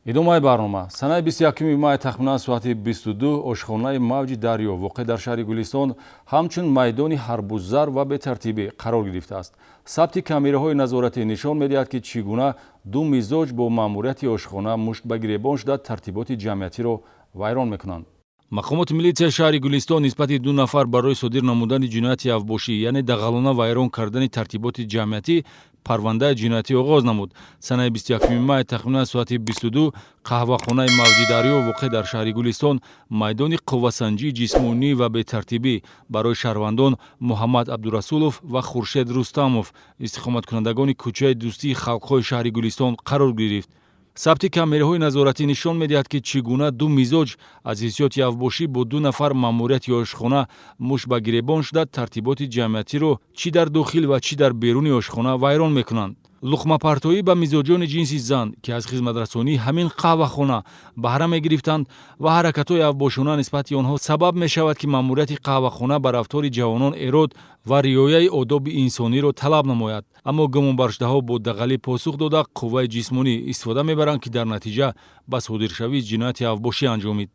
идомаи барнома санаи 21 май тахминан соати 22 ошхонаи мавҷи дарё воқеъ дар шаҳри Гулистон ҳамчун майдони ҳарбуззар ва бетартибӣ қарор гирифтааст. сабти камераҳои назоратӣ нишон медиҳад ки чӣ гуна ду мизоҷ бо маъмурияти ошхона мушт ба гиребон шуда тартиботи ҷамъиятиро вайрон мекунанд. мақомоти милитсияи шаҳри Гулистон нисбати ду нафар барои содир намудани ҷинояти авбошӣ яъне дағалона вайрон кардани тартиботи ҷамъиятӣ парвандаи ҷиноятӣ оғоз намуд. санаи 21 май тахминан соати 22 қаҳвахонаи мавҷи дарё воқеъ дар шаҳри Гулистон майдони қуввасанҷии ҷисмонӣ ва бетартибӣ барои шаҳрвандон Муҳаммад Абдурасулов ва Хуршед Рустамов истиқоматкунандагони кӯчаи Дӯстии халқҳои шаҳри Гулистон қарор гирифт. сабти камераҳои назоратӣ нишон медиҳад ки чӣ гуна ду мизоҷ аз ҳиссиёти авбошӣ бо ду нафар маъмурияти ошхона мушт ба гиребон шуда тартиботи ҷамъиятиро чӣ дар дохил ва чӣ дар беруни ошхона вайрон мекунанд. луқмапартоӣ ба мизоҷони ҷинси зан ки аз хизматрасонии ҳамин қаҳвахона баҳра мегирифтанд ва ҳаракатҳои авбошона нисбати онҳо сабаб мешавад ки маъмурияти қаҳвахона ба рафтори ҷавонон эрод ва риояи одоби инсониро талаб намояд. аммо гумонбаршудаҳо бо дағалӣ посух дода қувваи ҷисмонӣ истифода мебаранд ки дар натиҷа ба содиршавии ҷинояти авбошӣ анҷомид.